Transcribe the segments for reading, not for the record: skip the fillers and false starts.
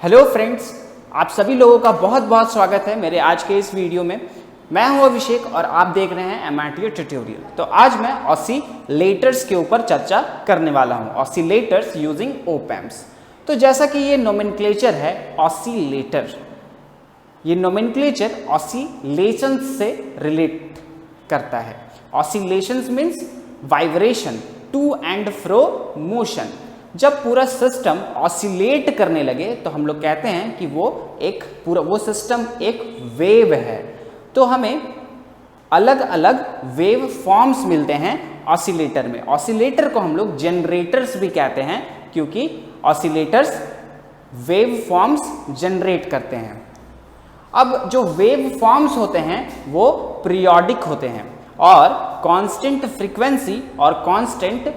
Hello friends, आप सभी लोगों का बहुत बहुत स्वागत है मेरे आज के इस वीडियो में। मैं हूं अभिषेक और आप देख रहे हैं MIT ट्यूटोरियल। तो आज मैं ऑसिलेटर्स के ऊपर चर्चा करने वाला हूं, ऑसिलेटर्स यूजिंग ओपैम्प्स। तो जैसा कि ये नोमेनक्लेचर है ऑसिलेटर, ये नोमेनक्लेचर ऑसिलेशंस से रिलेट करता है। Oscillations means vibration, to and fro motion. जब पूरा सिस्टम ऑसिलेट करने लगे तो हम लोग कहते हैं कि वो सिस्टम एक वेव है। तो हमें अलग अलग वेव फॉर्म्स मिलते हैं ऑसिलेटर में। ऑसिलेटर को हम लोग जनरेटर्स भी कहते हैं क्योंकि ऑसिलेटर्स वेव फॉर्म्स जनरेट करते हैं। अब जो वेव फॉर्म्स होते हैं वो पीरियोडिक होते हैं और कांस्टेंट फ्रीक्वेंसी और कांस्टेंट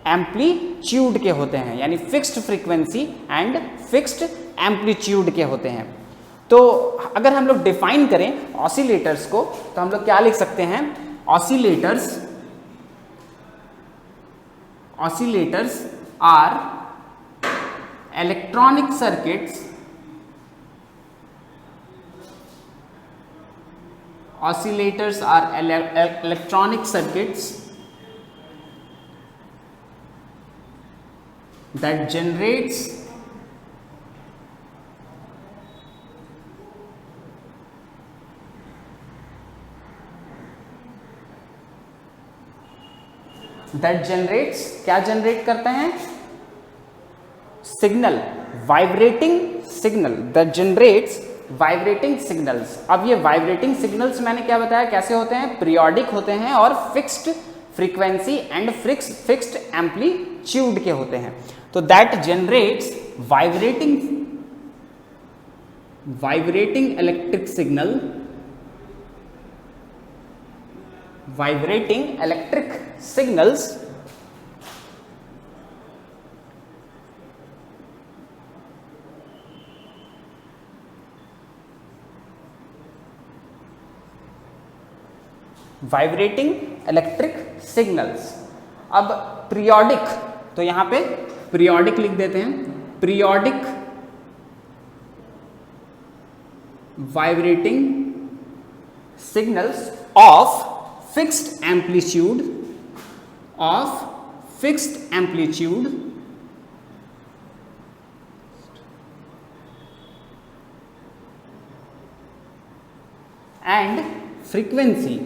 एम्पलीट्यूड के होते हैं, यानी fixed frequency and fixed amplitude के होते हैं। तो अगर हम लोग डिफाइन करें ऑसिलेटर्स को तो हम लोग क्या लिख सकते हैं? Oscillators are electronic circuits, oscillators are electronic circuits that generates क्या जनरेट करते हैं? Signal, vibrating signal, that generates vibrating signals. अब ये वाइब्रेटिंग सिग्नल्स मैंने क्या बताया कैसे होते हैं? पीरियोडिक होते हैं और fixed frequency and fixed amplitude के होते हैं। तो that generates vibrating electric signal, vibrating electric signals vibrating electric signals. अब पीरियोडिक, तो यहां पे पीरियोडिक लिख देते हैं, periodic vibrating signals of fixed amplitude and frequency.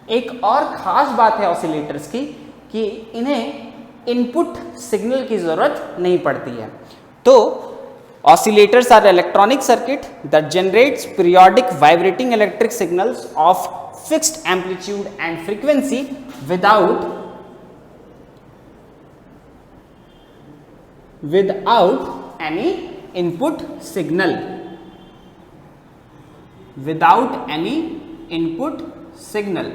एक और खास बात है ऑसिलेटर्स की कि इन्हें इनपुट सिग्नल की जरूरत नहीं पड़ती है। तो oscillators are electronic circuit that generates periodic vibrating electric signals of fixed amplitude and frequency without any input signal, without any input signal.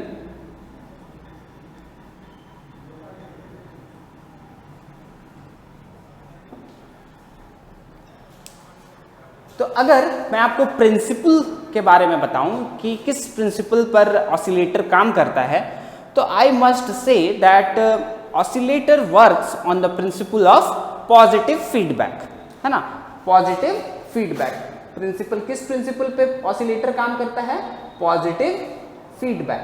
तो अगर मैं आपको प्रिंसिपल के बारे में बताऊं कि किस प्रिंसिपल पर ऑसिलेटर काम करता है, तो I must say that oscillator works on the principle of positive feedback, है ना? पॉजिटिव फीडबैक प्रिंसिपल, किस प्रिंसिपल पे ऑसिलेटर काम करता है? Positive feedback.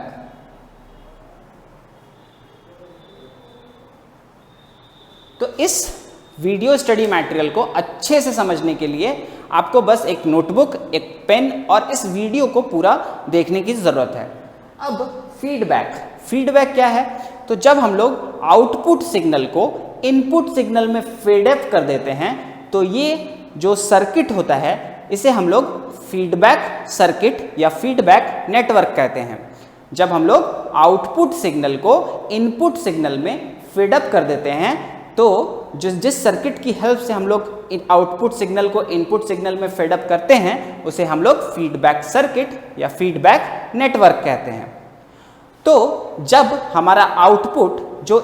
तो इस वीडियो स्टडी मटेरियल को अच्छे से समझने के लिए आपको बस एक नोटबुक, एक पेन और इस वीडियो को पूरा देखने की जरूरत है। अब फीडबैक क्या है? तो जब हम लोग आउटपुट सिग्नल को इनपुट सिग्नल में फेड अप कर देते हैं तो ये जो सर्किट होता है इसे हम लोग फीडबैक सर्किट या फीडबैक नेटवर्क कहते हैं। जब हम लोग आउटपुट सिग्नल को इनपुट सिग्नल में फीड अप कर देते हैं तो जिस सर्किट की हेल्प से हम लोग आउटपुट सिग्नल को इनपुट सिग्नल में फीड अप करते हैं उसे हम लोग फीडबैक सर्किट या फीडबैक नेटवर्क कहते हैं। तो जब हमारा आउटपुट जो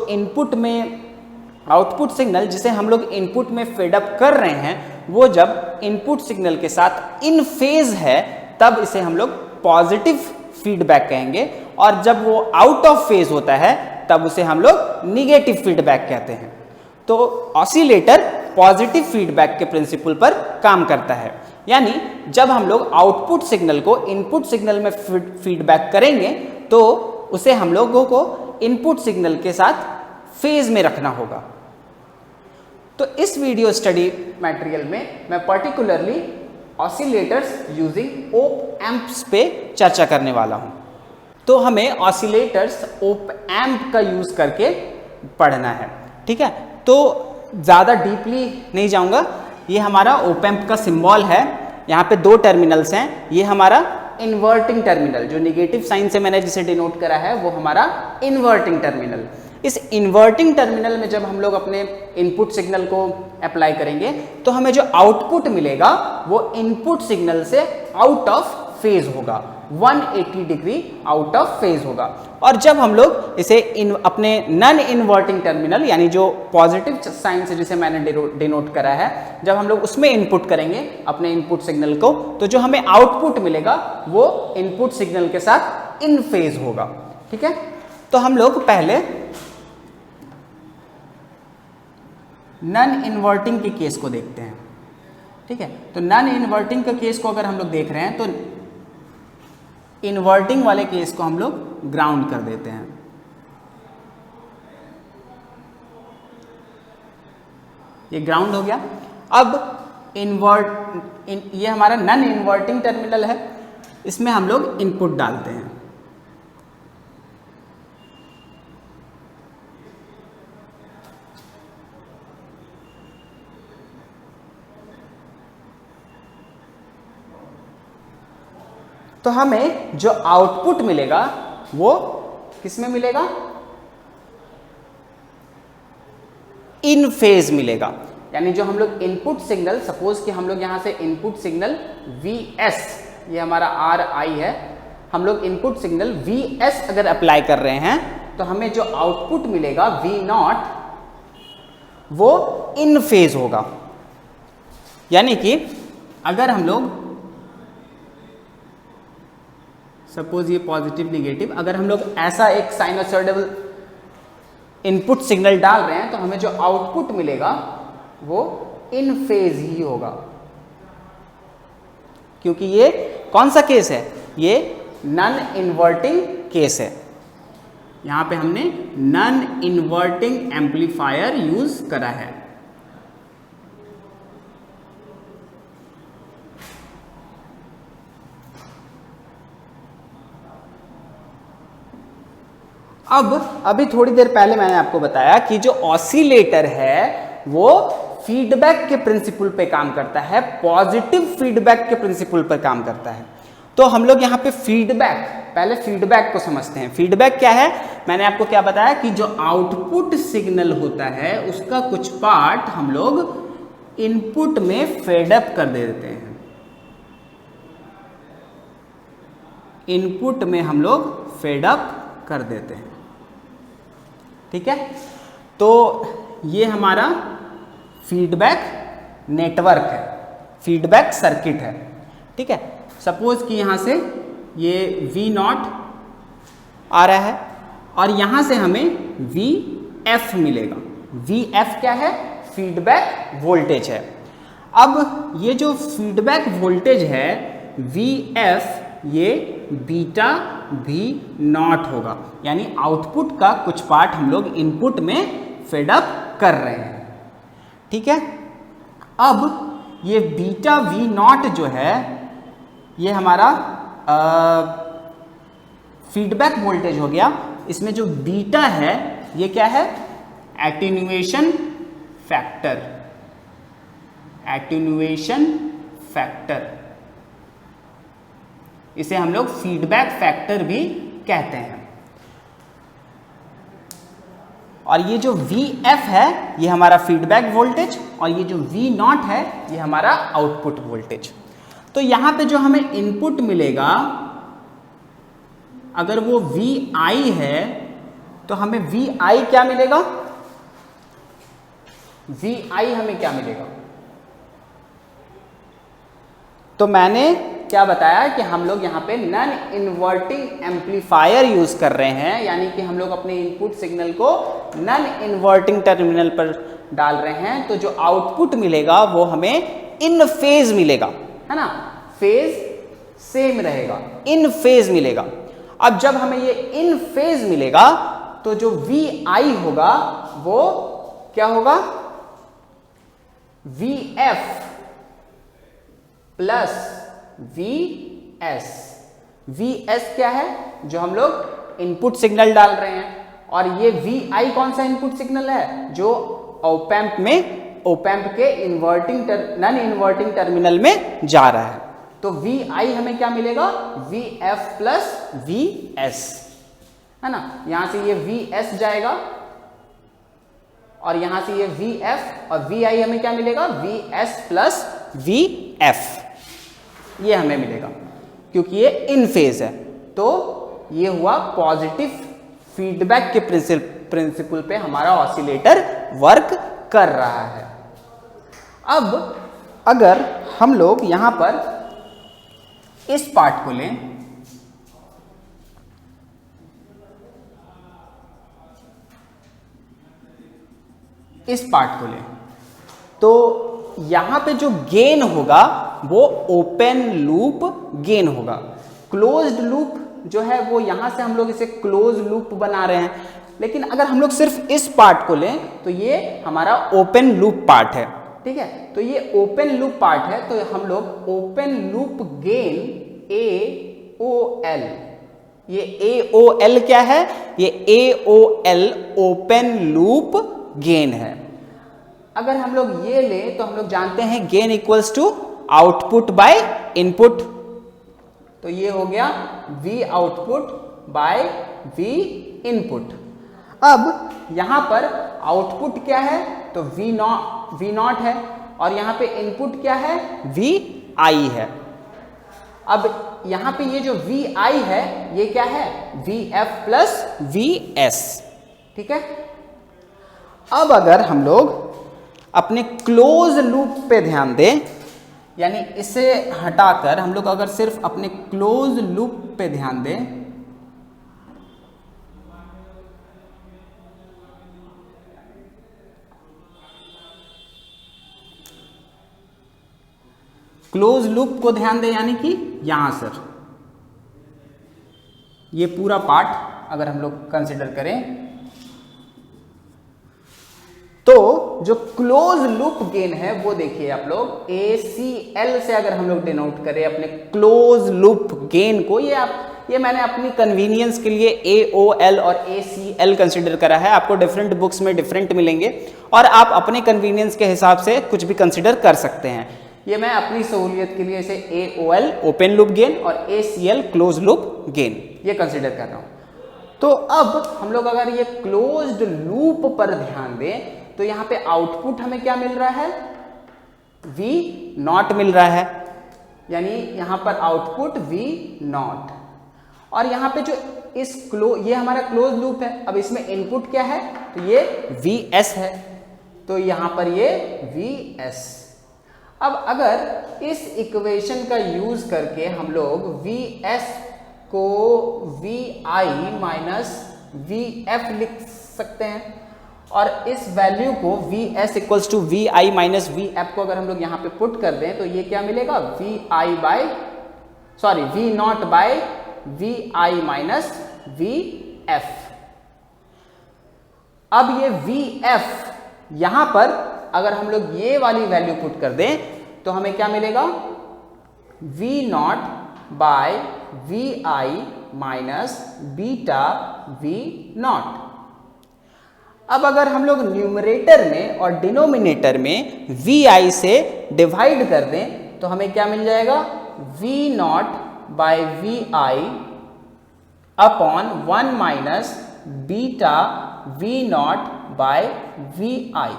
आउटपुट सिग्नल जिसे हम लोग इनपुट में फीड अप कर रहे हैं वो जब इनपुट सिग्नल के साथ इन फेज है तब इसे हम लोग पॉजिटिव फीडबैक कहेंगे, और जब वो आउट ऑफ फेज होता है तब उसे हम लोग निगेटिव फीडबैक कहते हैं। तो ऑसिलेटर पॉजिटिव फीडबैक के प्रिंसिपल पर काम करता है, यानी जब हम लोग आउटपुट सिग्नल को इनपुट सिग्नल में फीडबैक करेंगे तो उसे हम लोगों को इनपुट सिग्नल के साथ फेज में रखना होगा। तो इस वीडियो स्टडी मटेरियल में मैं particularly oscillators using op amps पे चर्चा करने वाला हूं। तो हमें ऑसिलेटर्स ओप एम्प का यूज करके पढ़ना है, ठीक है। तो ज़्यादा डीपली नहीं जाऊंगा। ये हमारा ओप एम्प का सिंबल है, यहाँ पे दो टर्मिनल्स हैं। ये हमारा इन्वर्टिंग टर्मिनल, जो निगेटिव साइन से मैंने जिसे डिनोट करा है वो हमारा इन्वर्टिंग टर्मिनल। इस इन्वर्टिंग टर्मिनल में जब हम लोग अपने इनपुट सिग्नल को अप्लाई करेंगे तो हमें जो आउटपुट मिलेगा वो इनपुट सिग्नल से आउट ऑफ फेज होगा, 180 डिग्री आउट ऑफ फेज होगा। और जब हम लोग इसे अपने नॉन इन्वर्टिंग टर्मिनल, यानी जो पॉजिटिव साइन से जिसे मैंने डिनोट करा है, जब हम लोग उसमें इनपुट करेंगे अपने इनपुट सिग्नल को, तो जो हमें आउटपुट मिलेगा वो इनपुट सिग्नल के साथ इन फेज होगा, ठीक है। तो हम लोग पहले नॉन इन्वर्टिंग के केस को देखते हैं, ठीक है। तो नॉन इन्वर्टिंग के केस को अगर हम लोग देख रहे हैं तो इन्वर्टिंग वाले केस को हम लोग ग्राउंड कर देते हैं। ये ग्राउंड हो गया। अब ये हमारा नॉन इन्वर्टिंग टर्मिनल है, इसमें हम लोग इनपुट डालते हैं। तो हमें जो आउटपुट मिलेगा वो किसमें मिलेगा? इन फेज मिलेगा। यानी जो हम लोग इनपुट सिग्नल, सपोज कि हम लोग यहां से इनपुट सिग्नल Vs, ये हमारा Ri है, हम लोग इनपुट सिग्नल Vs अगर अप्लाई कर रहे हैं तो हमें जो आउटपुट मिलेगा V0 वो इन फेज होगा। यानी कि अगर हम लोग सपोज ये पॉजिटिव निगेटिव, अगर हम लोग ऐसा एक साइनोसॉइडल इनपुट सिग्नल डाल रहे हैं तो हमें जो आउटपुट मिलेगा वो इन फेज ही होगा, क्योंकि ये कौन सा केस है? ये नॉन इन्वर्टिंग केस है। यहां पे हमने नॉन इन्वर्टिंग एम्पलीफायर यूज करा है। अभी थोड़ी देर पहले मैंने आपको बताया कि जो ऑसिलेटर है वो फीडबैक के प्रिंसिपल पे काम करता है, पॉजिटिव फीडबैक के प्रिंसिपल पर काम करता है। तो हम लोग यहाँ पे फीडबैक, पहले फीडबैक को समझते हैं। फीडबैक क्या है? मैंने आपको क्या बताया कि जो आउटपुट सिग्नल होता है उसका कुछ पार्ट हम लोग इनपुट में फेडअप कर देते हैं। इनपुट में हम लोग फेडअप कर देते हैं, ठीक है। तो ये हमारा फीडबैक नेटवर्क है, फीडबैक सर्किट है, ठीक है। सपोज कि यहां से ये V0 आ रहा है और यहां से हमें Vf मिलेगा। Vf क्या है? फीडबैक वोल्टेज है। अब ये जो फीडबैक वोल्टेज है Vf, ये बीटा V0 होगा, यानी आउटपुट का कुछ पार्ट हम लोग इनपुट में फेडअप कर रहे हैं, ठीक है। अब ये बीटा V0 जो है ये हमारा फीडबैक वोल्टेज हो गया। इसमें जो बीटा है ये क्या है? एटेन्युएशन फैक्टर, एटेन्युएशन फैक्टर, इसे हम लोग फीडबैक फैक्टर भी कहते हैं। और ये जो Vf है ये हमारा फीडबैक वोल्टेज और ये जो V0 है ये हमारा आउटपुट वोल्टेज। तो यहां पे जो हमें इनपुट मिलेगा अगर वो Vi है तो हमें Vi क्या मिलेगा? Vi हमें क्या मिलेगा? तो मैंने क्या बताया कि हम लोग यहाँ पे नॉन इन्वर्टिंग एम्पलीफायर यूज कर रहे हैं, यानी कि हम लोग अपने इनपुट सिग्नल को नॉन इन्वर्टिंग टर्मिनल पर डाल रहे हैं, तो जो आउटपुट मिलेगा वो हमें इन फेज मिलेगा, है ना, फेज सेम रहेगा, इन फेज मिलेगा। अब जब हमें ये इन फेज मिलेगा तो जो VI होगा वो क्या होगा, VF प्लस VS। VS क्या है, जो हम लोग इनपुट सिग्नल डाल रहे हैं, और ये VI कौन सा इनपुट सिग्नल है, जो ऑप-एम्प में, ऑप-एम्प के नॉन इन्वर्टिंग टर्मिनल में जा रहा है। तो VI हमें क्या मिलेगा, VF प्लस VS, है ना। यहां से ये VS जाएगा और यहां से ये VF, और VI हमें क्या मिलेगा, VS प्लस VF, ये हमें मिलेगा क्योंकि ये इन फेज है। तो ये हुआ पॉजिटिव फीडबैक के प्रिंसिपल पे हमारा ऑसिलेटर वर्क कर रहा है। अब अगर हम लोग यहां पर इस पार्ट को लें, इस पार्ट को लें, तो यहां पे जो गेन होगा वो ओपन लूप गेन होगा। क्लोज्ड लूप जो है वो यहां से हम लोग इसे क्लोज लूप बना रहे हैं, लेकिन अगर हम लोग सिर्फ इस पार्ट को लें तो ये हमारा ओपन लूप पार्ट है, ठीक है। तो ये ओपन लूप पार्ट है, तो हम लोग ओपन लूप गेन AOL, ये AOL क्या है, ये AOL ओपन लूप गेन है। अगर हम लोग ये लें तो हम लोग जानते हैं gain equals to output by input, तो ये हो गया V output by V input. अब यहां पर आउटपुट क्या है, तो V नॉट है, और यहां पे इनपुट क्या है, VI है। अब यहां पे ये जो VI है ये क्या है, VF प्लस VS, ठीक है। अब अगर हम लोग अपने क्लोज लूप पे ध्यान दें, यानी इसे हटाकर हम लोग अगर सिर्फ अपने क्लोज लूप पे ध्यान दें, क्लोज लूप को ध्यान दें, यानी कि यहां सर ये पूरा पार्ट अगर हम लोग कंसिडर करें, तो जो क्लोज लूप गेन है वो देखिए आप लोग ACL से अगर हम लोग डिनोट करें अपने क्लोज लूप गेन को, ये मैंने अपनी कन्वीनियंस के लिए AOL और ACL कंसिडर करा है। आपको डिफरेंट बुक्स में डिफरेंट मिलेंगे और आप अपने कन्वीनियंस के हिसाब से कुछ भी कंसिडर कर सकते हैं। ये मैं अपनी सहूलियत के लिए इसे AOL ओपन लूप गेन और ACL क्लोज लूप गेन ये कंसिडर कर रहा हूं। तो अब हम लोग अगर ये क्लोज्ड लूप पर ध्यान दें तो यहां पे आउटपुट हमें क्या मिल रहा है, V नॉट मिल रहा है, यानी यहां पर आउटपुट V नॉट, और यहां पे जो ये हमारा क्लोज लूप है, अब इसमें इनपुट क्या है, तो ये VS है, तो यहां पर ये VS। अब अगर इस इक्वेशन का यूज करके हम लोग VS को VI माइनस VF लिख सकते हैं, और इस वैल्यू को VS equals to VI minus VF को अगर हम लोग यहां पे पुट कर दें तो ये क्या मिलेगा, V nought by VI minus VF। अब ये VF यहां पर अगर हम लोग ये वाली वैल्यू पुट कर दें तो हमें क्या मिलेगा, V nought by VI minus beta V nought. अब अगर हम लोग न्यूमरेटर में और डिनोमिनेटर में VI से डिवाइड कर दें तो हमें क्या मिल जाएगा, V nought by VI upon 1 minus beta V nought by VI।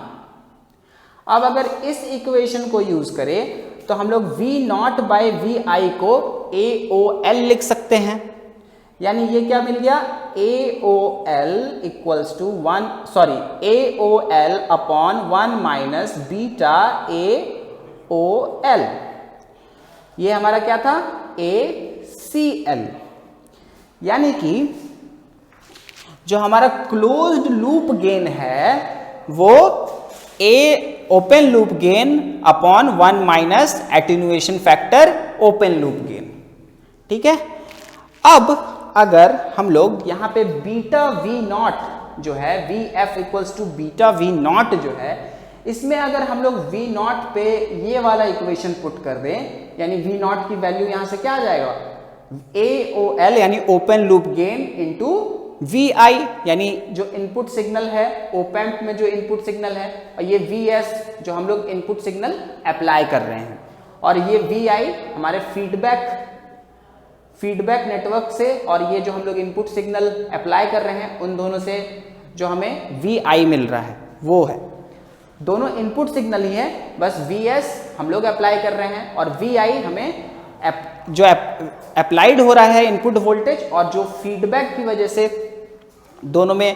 अब अगर इस इक्वेशन को यूज करें तो हम लोग V नॉट बाय VI को AOL लिख सकते हैं, यानी ये क्या मिल गया, AOL equals to AOL upon 1 minus beta AOL। ये हमारा क्या था, ACL। यानी कि जो हमारा क्लोज्ड लूप गेन है वो A open loop gain upon 1 minus attenuation factor open loop gain. ठीक है। अब अगर हम लोग यहाँ पे बीटा V नॉट जो है VF equals to beta V nought जो है, इसमें अगर हम लोग V नॉट पे ये वाला इक्वेशन पुट कर दें, यानी V नॉट की वैल्यू यहाँ से क्या आ जाएगा, AOL यानी open loop gain into VI यानी जो इनपुट सिग्नल है ओपैम्प में जो इनपुट सिग्नल है, और ये VS जो हम लोग इनपुट सिग्नल अप्लाई कर रहे हैं, और ये VI हमारे फीडबैक नेटवर्क से, और ये जो हम लोग इनपुट सिग्नल अप्लाई कर रहे हैं उन दोनों से जो हमें VI मिल रहा है वो है, दोनों इनपुट सिग्नल ही है, बस VS हम लोग अप्लाई कर रहे हैं और VI हमें जो अप्लाइड हो रहा है इनपुट वोल्टेज, और जो फीडबैक की वजह से दोनों में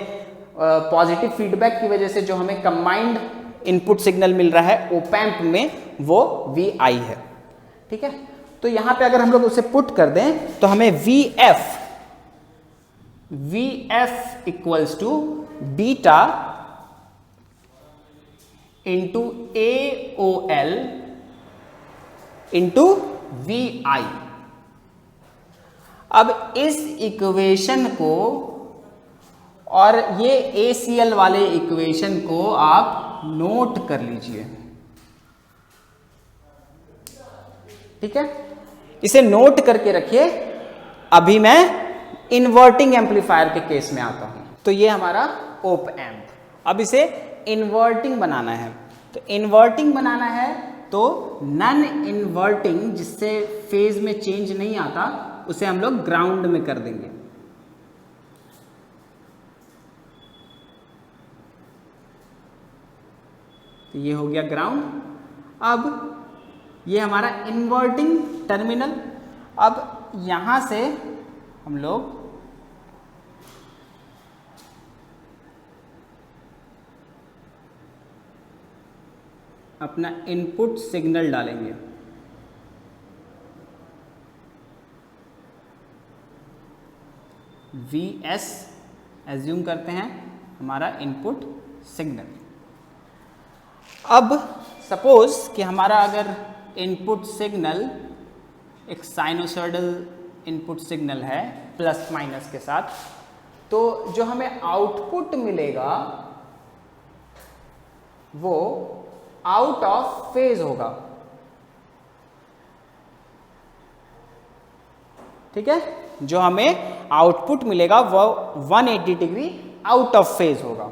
पॉजिटिव फीडबैक की वजह से जो हमें कंबाइंड इनपुट सिग्नल मिल रहा है ओपैम्प में वो VI है। ठीक है। तो यहां पे अगर हम लोग उसे पुट कर दें तो हमें VF equals to beta into AOL into VI। अब इस इक्वेशन को और ये ACL वाले इक्वेशन को आप नोट कर लीजिए। ठीक है, इसे नोट करके रखिए। अभी मैं इन्वर्टिंग एम्पलीफायर के केस में आता हूं। तो ये हमारा ओप एम्प, अब इसे इन्वर्टिंग बनाना है। तो इन्वर्टिंग बनाना है तो नॉन इन्वर्टिंग जिससे फेज में चेंज नहीं आता उसे हम लोग ग्राउंड में कर देंगे। तो ये हो गया ग्राउंड। अब ये हमारा इन्वर्टिंग टर्मिनल। अब यहां से हम लोग अपना इनपुट सिग्नल डालेंगे। VS एज्यूम करते हैं हमारा इनपुट सिग्नल। अब सपोज कि हमारा अगर इनपुट सिग्नल एक साइनोसॉइडल इनपुट सिग्नल है प्लस माइनस के साथ, तो जो हमें आउटपुट मिलेगा वो आउट ऑफ फेज होगा। ठीक है, जो हमें आउटपुट मिलेगा वो 180 डिग्री आउट ऑफ फेज होगा।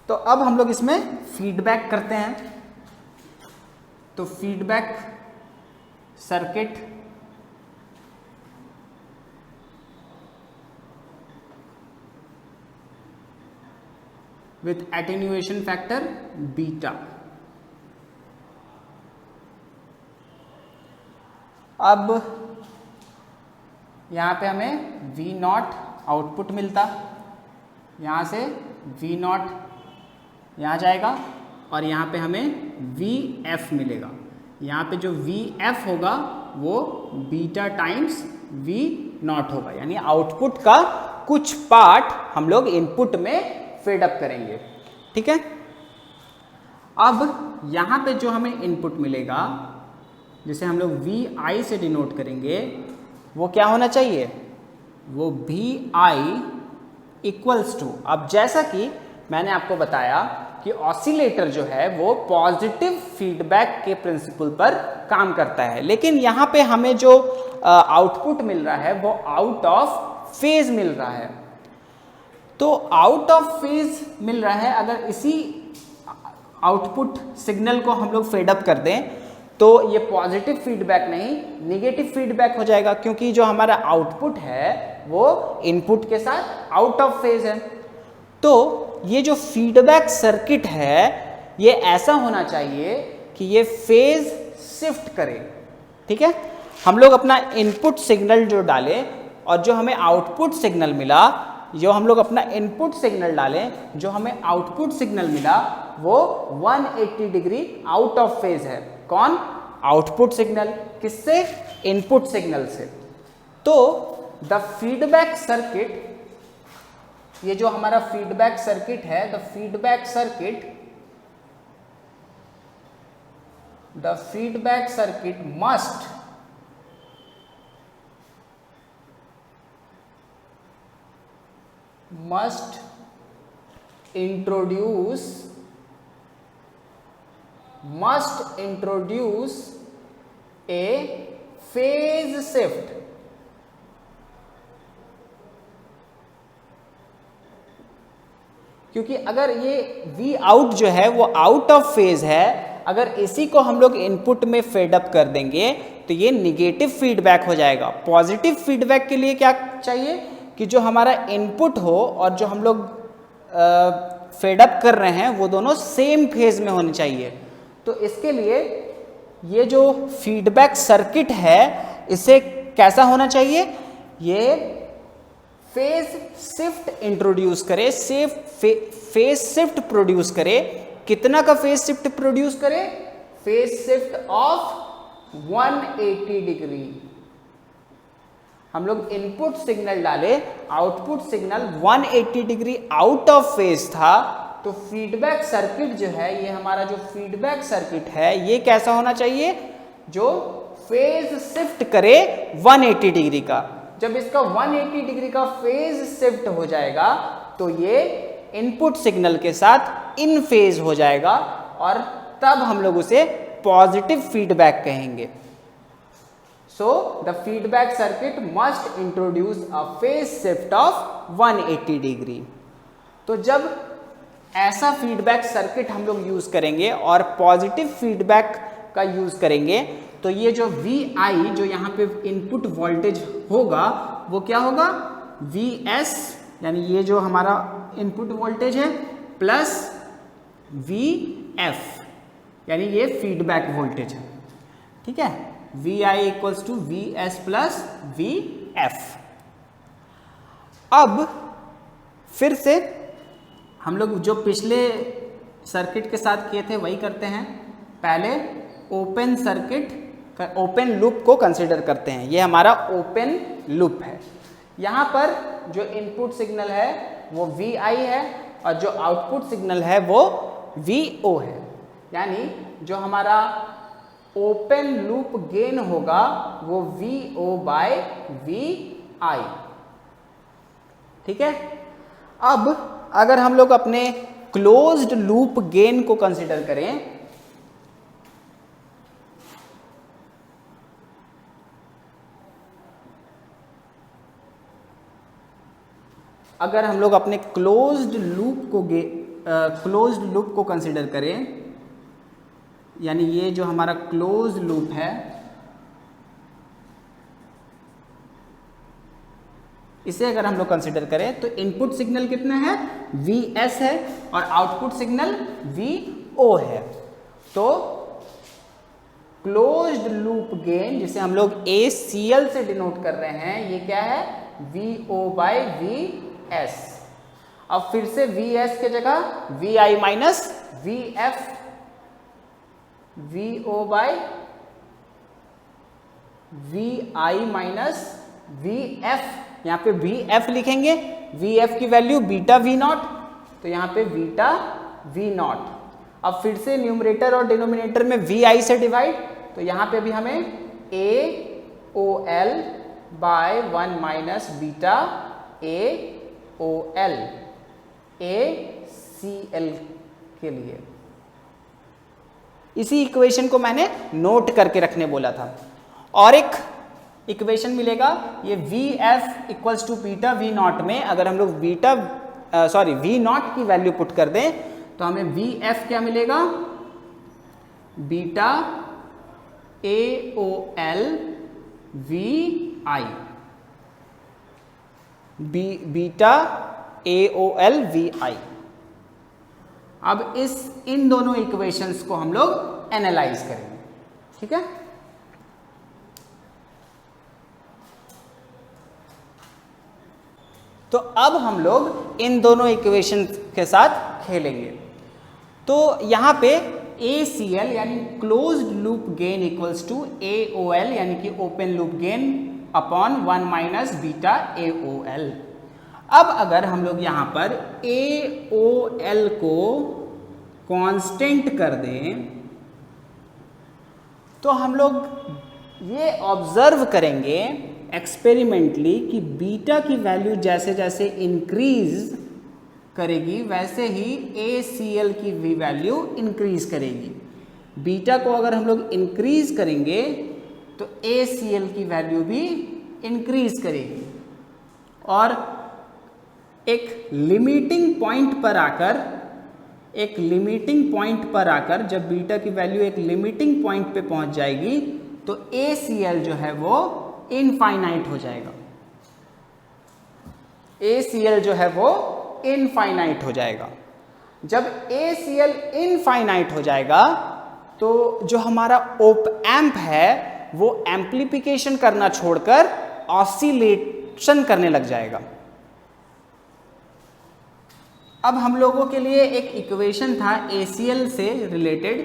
तो अब हम लोग इसमें फीडबैक करते हैं। तो feedback circuit with attenuation factor beta. अब यहां पे हमें V नॉट आउटपुट मिलता, यहां से V नॉट यहां जाएगा और यहां पे हमें VF मिलेगा। यहां पे जो VF होगा वो बीटा टाइम्स V नॉट होगा, यानी आउटपुट का कुछ पार्ट हम लोग इनपुट में फेड अप करेंगे। ठीक है, अब यहां पे जो हमें इनपुट मिलेगा जिसे हम लोग VI से डिनोट करेंगे वो क्या होना चाहिए, वो VI इक्वल्स टू, अब जैसा कि मैंने आपको बताया कि ऑसिलेटर जो है वो पॉजिटिव फीडबैक के प्रिंसिपल पर काम करता है, लेकिन यहाँ पे हमें जो आउटपुट मिल रहा है वो आउट ऑफ फेज मिल रहा है। तो आउट ऑफ फेज मिल रहा है, अगर इसी आउटपुट सिग्नल को हम लोग फेड अप कर दें तो ये पॉजिटिव फीडबैक नहीं निगेटिव फीडबैक हो जाएगा, क्योंकि जो हमारा आउटपुट है वो इनपुट के साथ आउट ऑफ फेज है। तो ये जो फीडबैक सर्किट है ये ऐसा होना चाहिए कि ये फेज शिफ्ट करे। ठीक है, हम लोग अपना इनपुट सिग्नल जो डालें और जो हमें आउटपुट सिग्नल मिला, जो हम लोग अपना इनपुट सिग्नल डालें, जो हमें आउटपुट सिग्नल मिला वो 180 डिग्री आउट ऑफ फेज है। कौन? आउटपुट सिग्नल, किससे? इनपुट सिग्नल से। तो द फीडबैक सर्किट, ये जो हमारा फीडबैक सर्किट है, the feedback circuit must introduce a phase shift, क्योंकि अगर ये V आउट जो है वो आउट ऑफ फेज है, अगर इसी को हम लोग इनपुट में फेड अप कर देंगे तो ये निगेटिव फीडबैक हो जाएगा। पॉजिटिव फीडबैक के लिए क्या चाहिए कि जो हमारा इनपुट हो और जो हम लोग फेड अप कर रहे हैं वो दोनों सेम फेज में होने चाहिए। तो इसके लिए ये जो फीडबैक सर्किट है इसे कैसा होना चाहिए? ये फेज शिफ्ट इंट्रोड्यूस करे, फेज शिफ्ट प्रोड्यूस करे। कितना का फेज शिफ्ट प्रोड्यूस करे? Phase shift of 180 degree. हम लोग इनपुट सिग्नल डाले, output signal 180 degree out of phase था, तो फीडबैक सर्किट जो है, ये हमारा जो फीडबैक सर्किट है ये कैसा होना चाहिए? जो फेज शिफ्ट करे 180 डिग्री का। जब इसका 180 डिग्री का फेज शिफ्ट हो जाएगा तो ये इनपुट सिग्नल के साथ इन फेज हो जाएगा और तब हम लोग उसे पॉजिटिव फीडबैक कहेंगे। So the feedback circuit must introduce a phase shift of 180 degree. तो जब ऐसा फीडबैक सर्किट हम लोग यूज करेंगे और पॉजिटिव फीडबैक का यूज करेंगे तो ये जो VI जो यहाँ पे इनपुट वोल्टेज होगा वो क्या होगा? VS, यानी ये जो हमारा इनपुट वोल्टेज है, प्लस VF, यानी ये फीडबैक वोल्टेज है। ठीक है, VI equals to VS plus VF। अब फिर से हम लोग जो पिछले सर्किट के साथ किए थे वही करते हैं। पहले ओपन सर्किट, ओपन लूप को कंसीडर करते हैं। ये हमारा ओपन लूप है। यहाँ पर जो इनपुट सिग्नल है वो VI है और जो आउटपुट सिग्नल है वो VO है। यानी जो हमारा ओपन लूप गेन होगा वो VO बाय VI। ठीक है, अब अगर हम लोग अपने क्लोज्ड लूप गेन को कंसीडर करें, अगर हम लोग अपने क्लोज्ड लूप को कंसीडर करें, यानी ये जो हमारा क्लोज लूप है इसे अगर हम लोग कंसीडर करें तो इनपुट सिग्नल कितना है? VS है और आउटपुट सिग्नल VO है। तो क्लोज्ड लूप गेन जिसे हम लोग ACL से डिनोट कर रहे हैं, ये क्या है? VO by VS। अब फिर से VS के जगह VI minus VF, VO by VI minus VF। यहाँ पे VF लिखेंगे, VF की वैल्यू बीटा V नॉट, तो यहाँ पे बीटा V नॉट। अब फिर से न्यूमरेटर और डिनोमिनेटर में VI से डिवाइड, तो यहाँ पे भी हमें AOL by 1 minus beta AOL, ACL के लिए। इसी इक्वेशन को मैंने नोट करके रखने बोला था। और एक इक्वेशन मिलेगा, ये VF equals to beta V nought में अगर हम लोग V नॉट की वैल्यू पुट कर दें तो हमें VF क्या मिलेगा? Beta AOL VI, beta AOL VI। अब इन दोनों इक्वेशंस को हम लोग एनालाइज करेंगे। ठीक है, तो अब हम लोग इन दोनों इक्वेशन के साथ खेलेंगे। तो यहाँ पे ACL यानी closed loop gain equals to AOL यानी कि open loop gain upon 1 minus beta AOL। अब अगर हम लोग यहाँ पर AOL को कांस्टेंट कर दें तो हम लोग ये ऑब्जर्व करेंगे एक्सपेरिमेंटली कि बीटा की वैल्यू जैसे जैसे इंक्रीज करेगी वैसे ही ACL की भी वैल्यू इंक्रीज करेगी। बीटा को अगर हम लोग इंक्रीज करेंगे तो ACL की वैल्यू भी इंक्रीज करेगी और एक लिमिटिंग पॉइंट पर आकर जब बीटा की वैल्यू एक लिमिटिंग पॉइंट पे पहुंच जाएगी तो ACL जो है वो इनफाइनाइट हो जाएगा। ACL जो है वो इनफाइनाइट हो जाएगा। जब ACL इनफाइनाइट हो जाएगा तो जो हमारा ओप एम्प है वो एम्प्लीफिकेशन करना छोड़कर ऑसिलेशन करने लग जाएगा। अब हम लोगों के लिए एक इक्वेशन था ACL से related,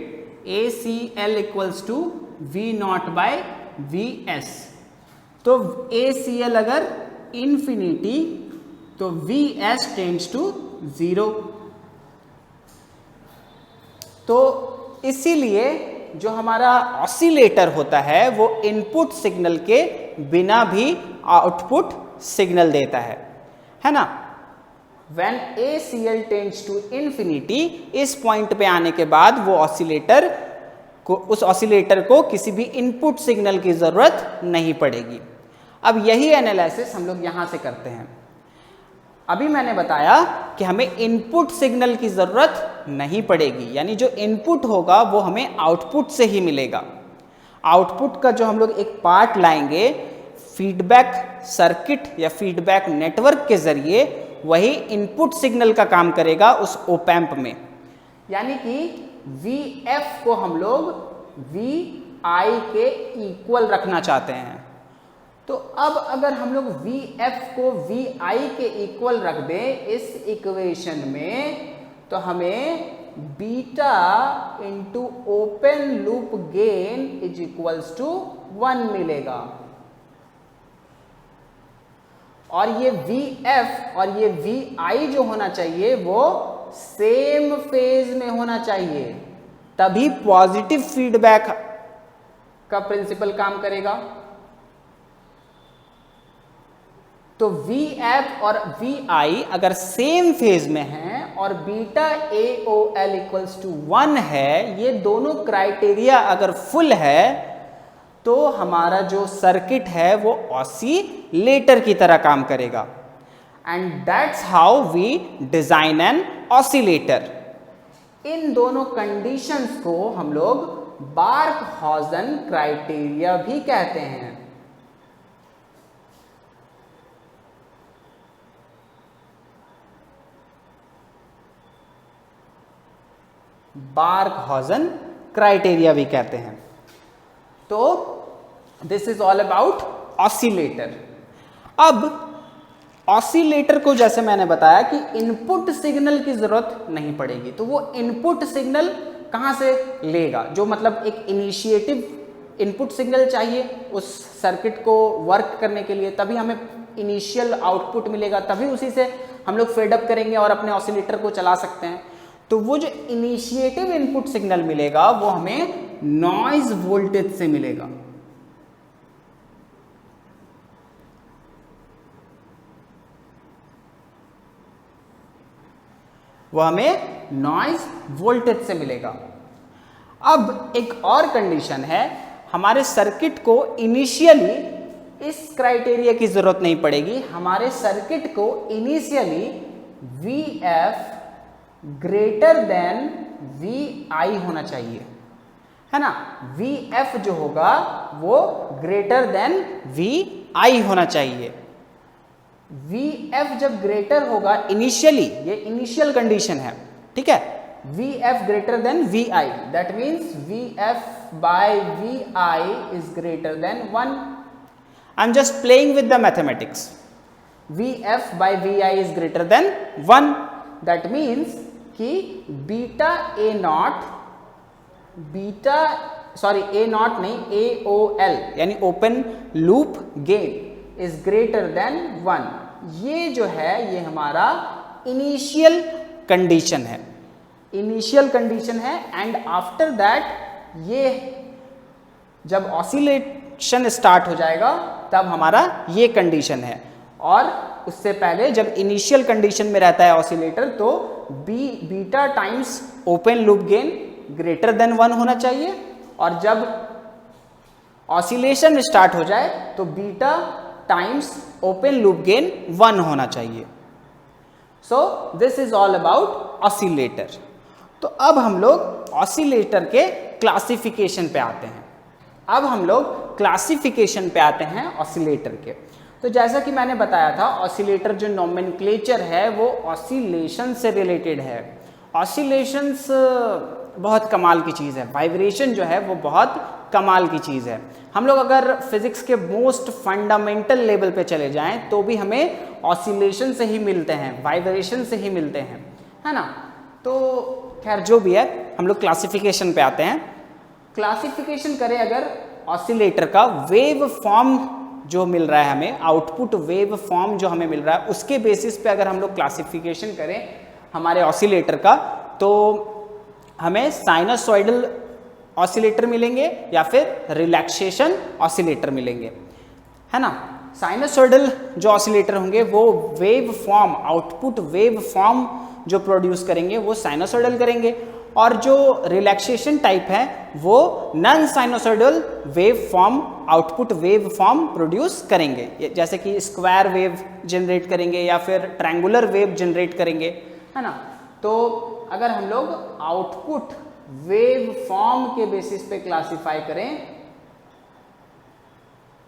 ACL equals to V nought by Vs। तो ACL अगर इंफिनिटी तो Vs टेंड्स टू 0। तो इसीलिए जो हमारा ऑसिलेटर होता है वो इनपुट सिग्नल के बिना भी आउटपुट सिग्नल देता है ना। When ACL tends to infinity, इस पॉइंट पे आने के बाद वो उस ऑसिलेटर को किसी भी इनपुट सिग्नल की जरूरत नहीं पड़ेगी। अब यही एनालिसिस हम लोग यहां से करते हैं। अभी मैंने बताया कि हमें इनपुट सिग्नल की जरूरत नहीं पड़ेगी, यानी जो इनपुट होगा वो हमें आउटपुट से ही मिलेगा। आउटपुट का जो हम लोग एक पार्ट लाएंगे फीडबैक सर्किट या फीडबैक नेटवर्क के जरिए, वही इनपुट सिग्नल का काम करेगा उस ओप एम्प में। यानी कि Vf को हम लोग Vi के इक्वल रखना चाहते हैं। तो अब अगर हम लोग Vf को Vi के इक्वल रख दें इस इक्वेशन में तो हमें beta into open loop gain is equals to 1 मिलेगा। और ये Vf और ये Vi जो होना चाहिए वो सेम फेज में होना चाहिए, तभी पॉजिटिव फीडबैक का प्रिंसिपल काम करेगा। तो Vf और Vi अगर सेम फेज में हैं और बीटा AOL इक्वल्स टू 1 है, ये दोनों क्राइटेरिया अगर फुल है तो हमारा जो सर्किट है वो ऑसिलेटर की तरह काम करेगा। And that's how we design an oscillator. इन दोनों कंडीशंस को हम लोग बार्कहाउज़न क्राइटेरिया भी कहते हैं। बार्कहाउज़न क्राइटेरिया भी कहते हैं। तो this is all about oscillator. अब ऑसिलेटर को जैसे मैंने बताया कि इनपुट सिग्नल की जरूरत नहीं पड़ेगी, तो वो इनपुट सिग्नल कहां से लेगा? जो मतलब एक इनिशिएटिव इनपुट सिग्नल चाहिए उस सर्किट को वर्क करने के लिए, तभी हमें इनिशियल आउटपुट मिलेगा, तभी उसी से हम लोग फेडअप करेंगे और अपने ऑसिलेटर को चला सकते हैं। तो वो जो इनिशिएटिव इनपुट सिग्नल मिलेगा वो हमें नॉइज वोल्टेज से मिलेगा। वो हमें नॉइज वोल्टेज से मिलेगा। अब एक और कंडीशन है, हमारे सर्किट को इनिशियली इस क्राइटेरिया की जरूरत नहीं पड़ेगी। हमारे सर्किट को initially Vf greater than Vi होना चाहिए, है ना। Vf जो होगा वो ग्रेटर देन Vi होना चाहिए। Vf जब ग्रेटर होगा इनिशियली, ये इनिशियल कंडीशन है, ठीक है। Vf greater than Vi, that means Vf by Vi is greater than 1। I am just playing with the mathematics. Vf by Vi is greater than 1, that means कि beta A naught beta A naught नहीं, AOL यानी open loop gain is greater than 1, ये जो है ये हमारा initial condition है, initial condition है। एंड आफ्टर दैट ये जब ऑसिलेशन स्टार्ट हो जाएगा तब हमारा ये कंडीशन है। और उससे पहले जब इनिशियल कंडीशन में रहता है ऑसिलेटर तो beta times open loop gain greater than 1 होना चाहिए, और जब ऑसिलेशन स्टार्ट हो जाए तो beta times open loop gain 1 होना चाहिए। So this is all about oscillator. तो अब हम लोग ऑसिलेटर के क्लासिफिकेशन पे आते हैं। अब हम लोग क्लासिफिकेशन पे आते हैं ऑसिलेटर के। तो जैसा कि मैंने बताया था, ऑसिलेटर जो नोमेनक्लेचर है वो ऑसिलेशन से रिलेटेड है। ऑसिलेशंस बहुत कमाल की चीज़ है, वाइब्रेशन जो है वो बहुत कमाल की चीज़ है। हम लोग अगर फिजिक्स के मोस्ट फंडामेंटल लेवल पे चले जाएं तो भी हमें ऑसिलेशन से ही मिलते हैं, वाइब्रेशन से ही मिलते हैं, है ना। तो खैर जो भी है, हम लोग क्लासिफिकेशन पे आते हैं। क्लासिफिकेशन करें अगर ऑसिलेटर का, वेव फॉर्म जो मिल रहा है हमें, आउटपुट वेव फॉर्म जो हमें मिल रहा है उसके बेसिस पे अगर हम लोग क्लासिफिकेशन करें हमारे ऑसिलेटर का, तो हमें साइनसॉइडल ऑसिलेटर मिलेंगे या फिर रिलैक्सेशन ऑसिलेटर मिलेंगे, है ना। साइनसॉइडल जो ऑसिलेटर होंगे वो wave form, output wave form जो प्रोड्यूस करेंगे वो साइनसॉइडल करेंगे, और जो रिलैक्सेशन टाइप है वो non sinusoidal wave form, output wave form produce करेंगे, जैसे कि स्क्वायर वेव जनरेट करेंगे या फिर ट्रायंगुलर वेव जनरेट करेंगे, है ना। तो अगर हम लोग आउटपुट वेव फॉर्म के बेसिस पे क्लासिफाई करें,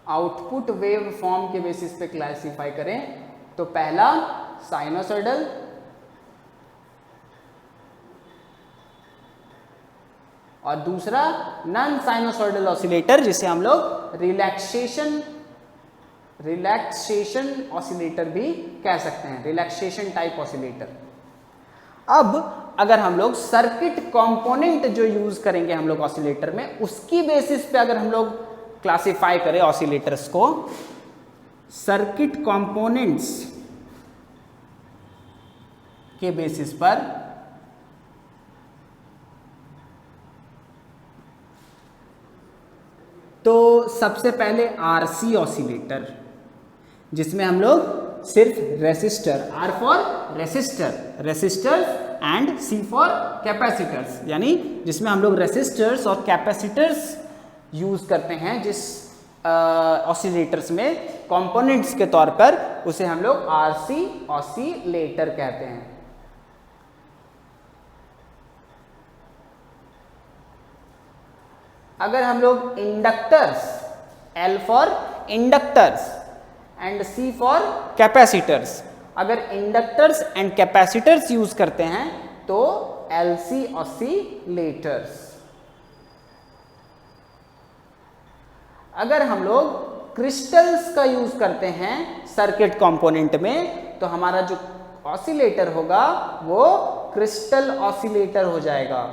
आउटपुट वेव फॉर्म के बेसिस पे क्लासिफाई करें तो पहला साइनसॉइडल, और दूसरा नॉन साइनसॉइडल ऑसिलेटर जिसे हम लोग रिलैक्सेशन ऑसिलेटर भी कह सकते हैं, रिलैक्सेशन टाइप ऑसिलेटर। अब अगर हम लोग सर्किट कंपोनेंट जो यूज करेंगे हम लोग ऑसिलेटर में, उसकी बेसिस पे अगर हम लोग क्लासिफाई करें ऑसिलेटर्स को, सर्किट कंपोनेंट्स के बेसिस पर, तो सबसे पहले आरसी ऑसिलेटर, जिसमें हम लोग सिर्फ resistor, R for resistor and C for capacitors, यानी जिसमें हम लोग रेसिस्टर्स और कैपेसिटर्स यूज करते हैं, जिस ऑसिलेटर्स में कंपोनेंट्स के तौर पर, उसे हम लोग आरसी ऑसिलेटर कहते हैं। अगर हम लोग inductors, L for inductors and C for capacitors, अगर इंडक्टर्स एंड कैपेसिटर्स यूज करते हैं तो एलसी ऑसिलेटर्स। अगर हम लोग क्रिस्टल्स का यूज करते हैं सर्किट कंपोनेंट में तो हमारा जो ऑसिलेटर होगा वो क्रिस्टल ऑसिलेटर हो जाएगा।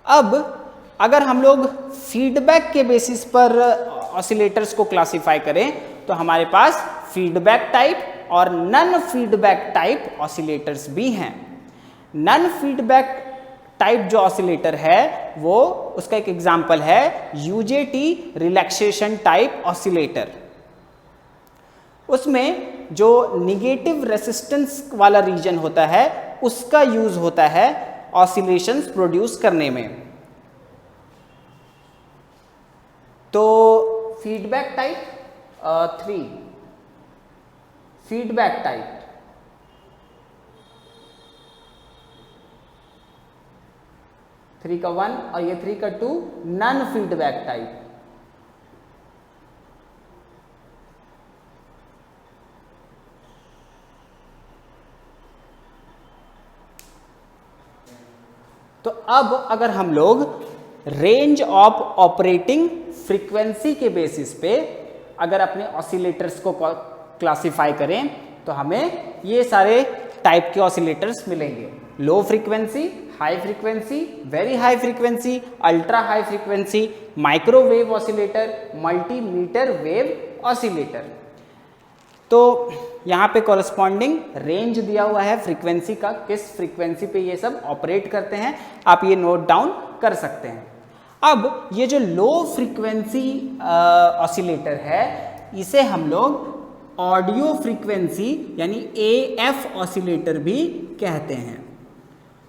अब अगर हम लोग फीडबैक के बेसिस पर ऑसिलेटर्स को क्लासिफाई करें तो हमारे पास फीडबैक टाइप और नॉन फीडबैक टाइप ऑसिलेटर्स भी हैं। नॉन फीडबैक टाइप जो ऑसिलेटर है वो, उसका एक एग्जांपल है यूजेटी रिलैक्सेशन टाइप ऑसिलेटर। उसमें जो निगेटिव रेसिस्टेंस वाला रीजन होता है उसका यूज होता है ऑसिलेशंस प्रोड्यूस करने में। तो feedback type 3, feedback type, three का 1 और ये 3 का 2, नॉन फीडबैक टाइप। तो अब अगर हम लोग रेंज ऑफ ऑपरेटिंग फ्रीक्वेंसी के बेसिस पे अगर अपने ऑसिलेटर्स को क्लासिफाई करें तो हमें ये सारे टाइप के ऑसिलेटर्स मिलेंगे। Low frequency, high frequency, very high frequency, ultra high frequency, microwave oscillator, multimeter wave oscillator. तो यहाँ पे कॉरस्पॉन्डिंग रेंज दिया हुआ है फ्रीक्वेंसी का, किस फ्रीक्वेंसी पे ये सब ऑपरेट करते हैं, आप ये नोट डाउन कर सकते हैं। अब ये जो लो फ्रीक्वेंसी ऑसिलेटर है इसे हम लोग ऑडियो फ्रीक्वेंसी यानी AF ऑसिलेटर भी कहते हैं।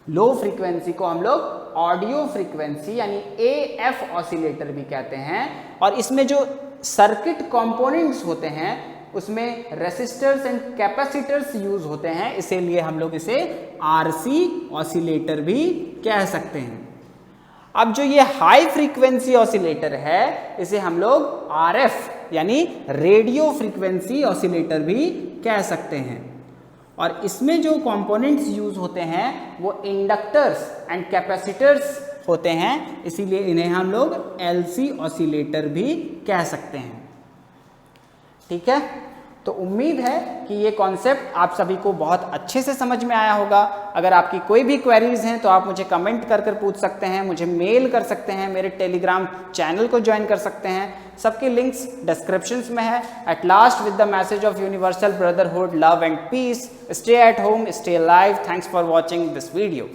लो फ्रीक्वेंसी को हम लोग ऑडियो फ्रीक्वेंसी यानी AF ऑसिलेटर भी कहते हैं। और इसमें जो सर्किट कंपोनेंट्स होते हैं उसमें रेसिस्टर्स एंड कैपेसिटर्स यूज होते हैं, इसीलिए हम लोग इसे RC ऑसिलेटर भी कह सकते हैं। अब जो ये हाई फ्रीक्वेंसी ऑसिलेटर है इसे हम लोग RF यानी रेडियो फ्रीक्वेंसी ऑसिलेटर भी कह सकते हैं। और इसमें जो कंपोनेंट्स यूज होते हैं वो इंडक्टर्स एंड कैपेसिटर्स होते हैं, इसीलिए इन्हें हम लोग LC ऑसिलेटर भी कह सकते हैं। ठीक है, तो उम्मीद है कि ये कॉन्सेप्ट आप सभी को बहुत अच्छे से समझ में आया होगा। अगर आपकी कोई भी क्वेरीज हैं तो आप मुझे कमेंट कर पूछ सकते हैं, मुझे मेल कर सकते हैं, मेरे टेलीग्राम चैनल को ज्वाइन कर सकते हैं, सबके लिंक्स डिस्क्रिप्शंस में है। At last with the message of universal brotherhood, love and peace, stay at home, stay alive. Thanks for watching this video.